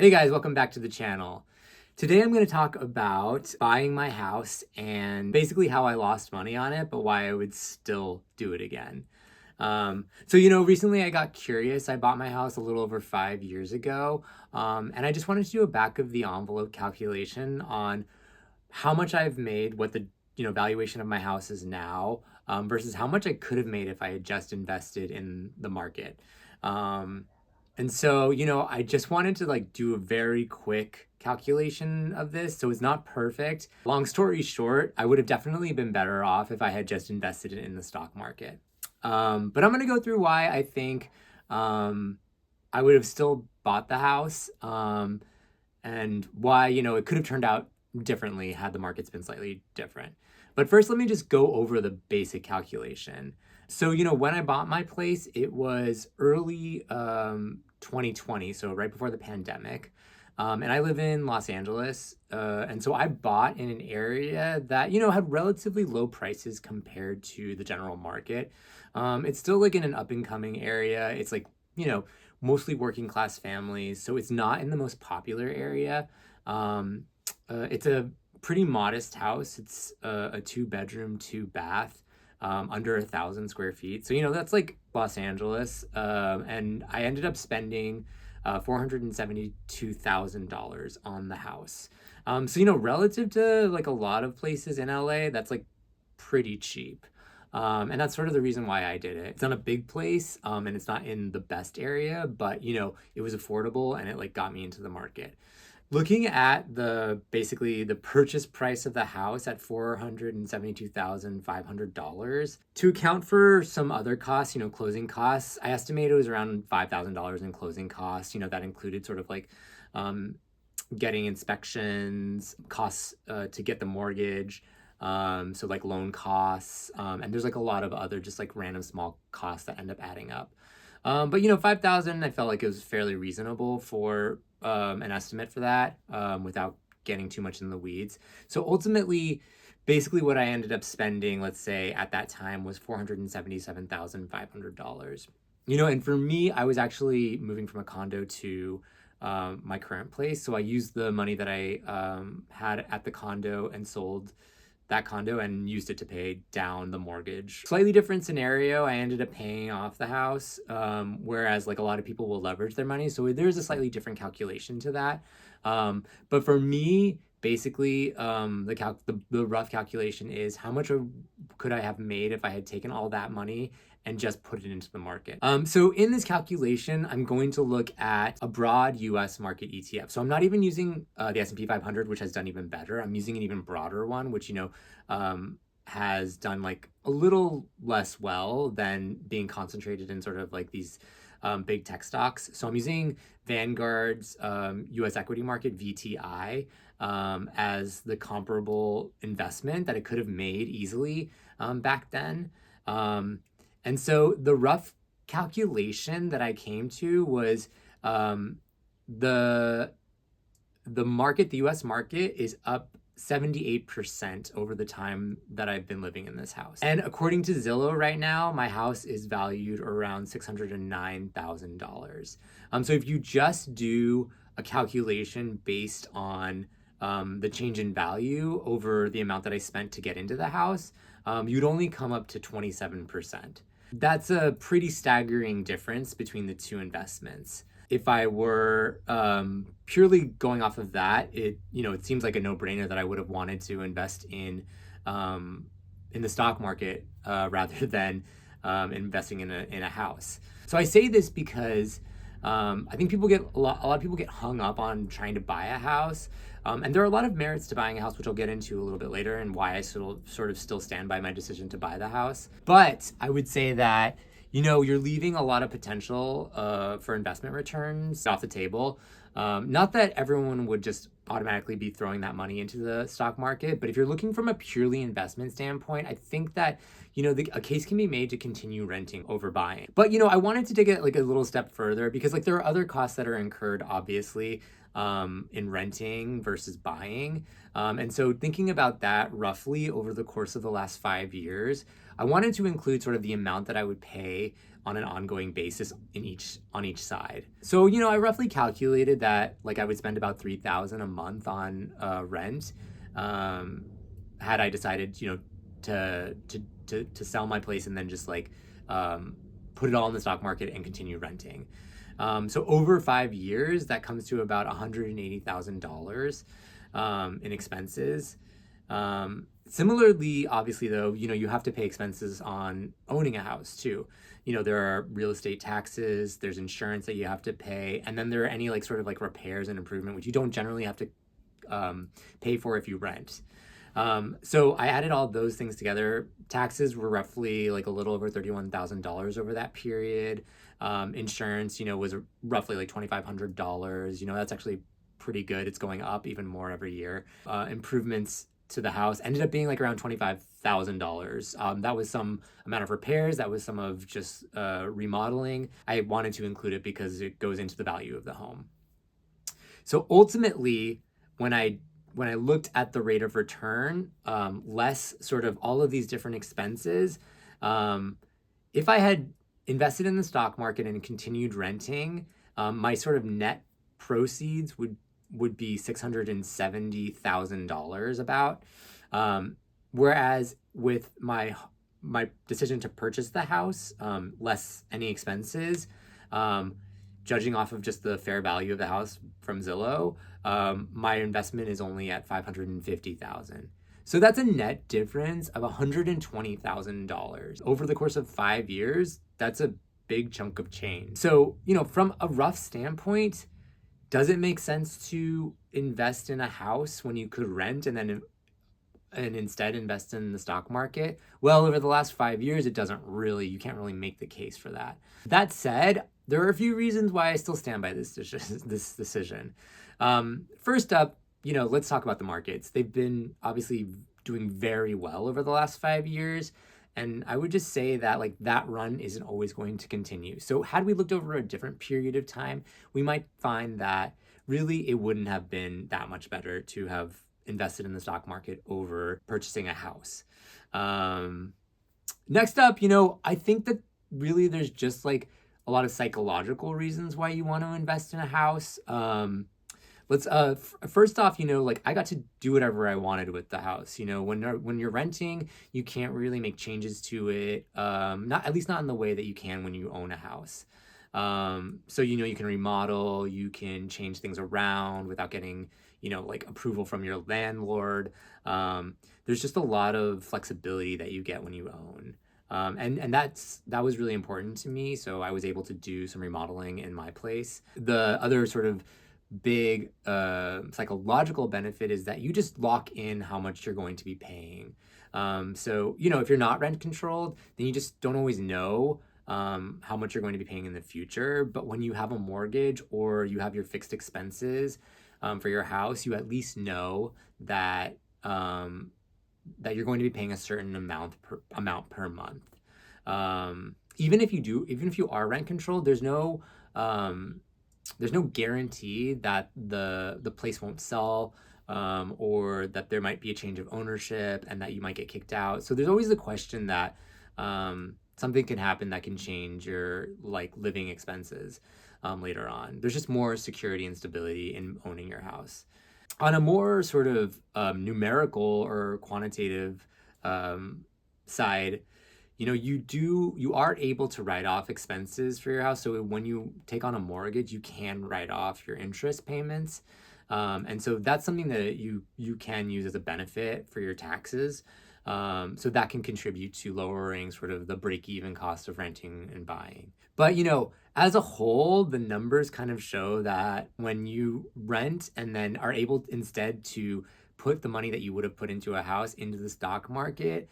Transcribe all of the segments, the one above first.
Hey guys, welcome back to the channel. Today I'm going to talk about buying my house and basically how I lost money on it, but why I would still do it again. Recently I got curious. I bought my house a little over 5 years ago, and I just wanted to do a back of the envelope calculation on how much I've made, what the valuation of my house is now, versus how much I could have made if I had just invested in the market. I just wanted to do a very quick calculation of this. So it's not perfect. Long story short, I would have definitely been better off if I had just invested it in the stock market. But I'm going to go through why I think I would have still bought the house, and why, it could have turned out differently had the markets been slightly different. But first, let me just go over the basic calculation. So, when I bought my place, it was early 2020, so right before the pandemic. And I live in Los Angeles. And so I bought in an area that, had relatively low prices compared to the general market. It's still like in an up and coming area. It's mostly working class families. So it's not in the most popular area. It's a pretty modest house. It's a 2-bedroom, 2-bath, under 1,000 square feet. So, that's like Los Angeles. And I ended up spending $472,000 on the house. Relative to like a lot of places in LA, that's like pretty cheap. And that's sort of the reason why I did it. It's not a big place, and it's not in the best area, but it was affordable and it like got me into the market. Looking at basically the purchase price of the house at $472,500, to account for some other costs, closing costs, I estimate it was around $5,000 in closing costs. That included sort of like getting inspections, costs to get the mortgage, so like loan costs, and there's like a lot of other just like random small costs that end up adding up. But 5,000, I felt like it was fairly reasonable for an estimate for that, without getting too much in the weeds. So ultimately, basically what I ended up spending, let's say at that time, was $477,500. And for me, I was actually moving from a condo to my current place. So I used the money that I had at the condo and sold that condo and used it to pay down the mortgage. Slightly different scenario. I ended up paying off the house, whereas like a lot of people will leverage their money. So there's a slightly different calculation to that. But for me, basically, the rough calculation is how much could I have made if I had taken all that money and just put it into the market. So in this calculation, I'm going to look at a broad US market ETF. So I'm not even using the S&P 500, which has done even better. I'm using an even broader one, which, has done like a little less well than being concentrated in sort of like these big tech stocks. So I'm using Vanguard's US equity market, VTI, as the comparable investment that it could have made easily back then. And so the rough calculation that I came to was the US market is up 78% over the time that I've been living in this house. And according to Zillow right now, my house is valued around $609,000. So if you just do a calculation based on the change in value over the amount that I spent to get into the house, you'd only come up to 27%. That's a pretty staggering difference between the two investments. If I were purely going off of that, it seems like a no-brainer that I would have wanted to invest in the stock market rather than investing in a house. So I say this because I think a lot of people get hung up on trying to buy a house. And there are a lot of merits to buying a house, which I'll get into a little bit later, and why I sort of still stand by my decision to buy the house. But I would say that, you're leaving a lot of potential for investment returns off the table. Not that everyone would just automatically be throwing that money into the stock market, but if you're looking from a purely investment standpoint, I think that, a case can be made to continue renting over buying. But, I wanted to take it like a little step further because like there are other costs that are incurred, obviously, in renting versus buying. And so thinking about that roughly over the course of the last 5 years, I wanted to include sort of the amount that I would pay on an ongoing basis on each side. So, you know, I roughly calculated that like I would spend about $3,000 a month on rent, had I decided, you know, to sell my place and then just like put it all in the stock market and continue renting. So over 5 years, that comes to about $180,000 in expenses. Similarly, obviously, though, you know, you have to pay expenses on owning a house too. You know, there are real estate taxes, there's insurance that you have to pay, and then there are any like sort of like repairs and improvement, which you don't generally have to pay for if you rent. So I added all those things together. Taxes were roughly like a little over $31,000 over that period. Insurance, you know, was roughly like $2,500. You know, that's actually pretty good. It's going up even more every year. Improvements to the house ended up being like around $25,000. That was some amount of repairs. That was some of just remodeling. I wanted to include it because it goes into the value of the home. So ultimately, when I looked at the rate of return, less sort of all of these different expenses, if I had invested in the stock market and continued renting, my sort of net proceeds would be $670,000 about. Whereas with my decision to purchase the house, less any expenses, judging off of just the fair value of the house from Zillow, my investment is only at $550,000. So that's a net difference of $120,000 over the course of 5 years. That's a big chunk of change. So, you know, from a rough standpoint, does it make sense to invest in a house when you could rent and instead invest in the stock market? Well, over the last 5 years, you can't really make the case for that. That said, there are a few reasons why I still stand by this decision. First up, you know, let's talk about the markets. They've been obviously doing very well over the last 5 years. And I would just say that like that run isn't always going to continue. So had we looked over a different period of time, we might find that really it wouldn't have been that much better to have invested in the stock market over purchasing a house. Next up, you know, I think that really there's just like a lot of psychological reasons why you want to invest in a house. First off, you know, like I got to do whatever I wanted with the house. You know, when you're renting, you can't really make changes to it. At least not in the way that you can when you own a house. So, you know, you can remodel, you can change things around without getting, you know, like approval from your landlord. There's just a lot of flexibility that you get when you own. And that was really important to me. So I was able to do some remodeling in my place. The other sort of big psychological benefit is that you just lock in how much you're going to be paying. So, you know, if you're not rent controlled, then you just don't always know how much you're going to be paying in the future. But when you have a mortgage or you have your fixed expenses for your house, you at least know that that you're going to be paying a certain amount per month. Even if you are rent controlled, there's no guarantee that the place won't sell, or that there might be a change of ownership and that you might get kicked out. So there's always the question that something can happen that can change your like living expenses later on. There's just more security and stability in owning your house. On a more sort of numerical or quantitative side, you know, you are able to write off expenses for your house. So when you take on a mortgage, you can write off your interest payments. And so that's something that you can use as a benefit for your taxes. So that can contribute to lowering sort of the break-even cost of renting and buying. But, you know, as a whole, the numbers kind of show that when you rent and then are able instead to put the money that you would have put into a house into the stock market,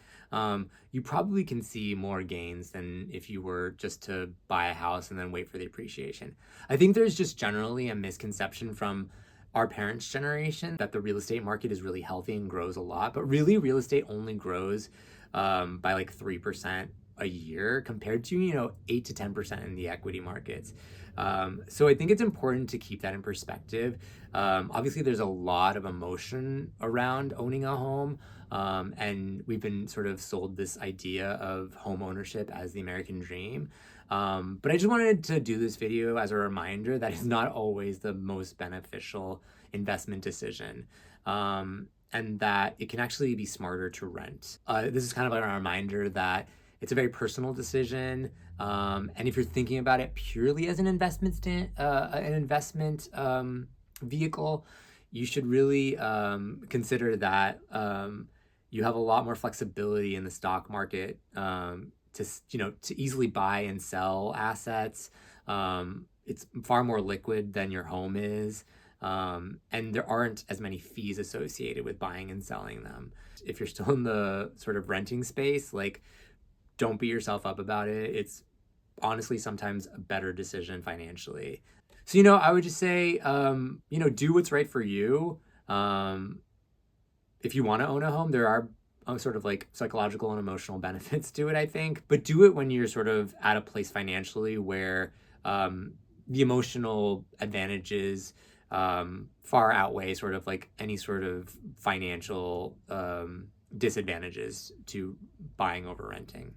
you probably can see more gains than if you were just to buy a house and then wait for the appreciation. I think there's just generally a misconception from our parents' generation that the real estate market is really healthy and grows a lot, but really real estate only grows by like 3% a year compared to, you know, 8 to 10% in the equity markets. So I think it's important to keep that in perspective. Obviously, there's a lot of emotion around owning a home, and we've been sort of sold this idea of home ownership as the American dream. But I just wanted to do this video as a reminder that it's not always the most beneficial investment decision. And that it can actually be smarter to rent. This is kind of like a reminder that it's a very personal decision. And if you're thinking about it purely as an investment vehicle, you should really consider that you have a lot more flexibility in the stock market to easily buy and sell assets. It's far more liquid than your home is. And there aren't as many fees associated with buying and selling them. If you're still in the sort of renting space, like, don't beat yourself up about it. It's honestly sometimes a better decision financially. So, I would just say, do what's right for you. If you want to own a home, there are sort of like psychological and emotional benefits to it, I think. But do it when you're sort of at a place financially where the emotional advantages far outweigh sort of like any sort of financial disadvantages to buying over renting.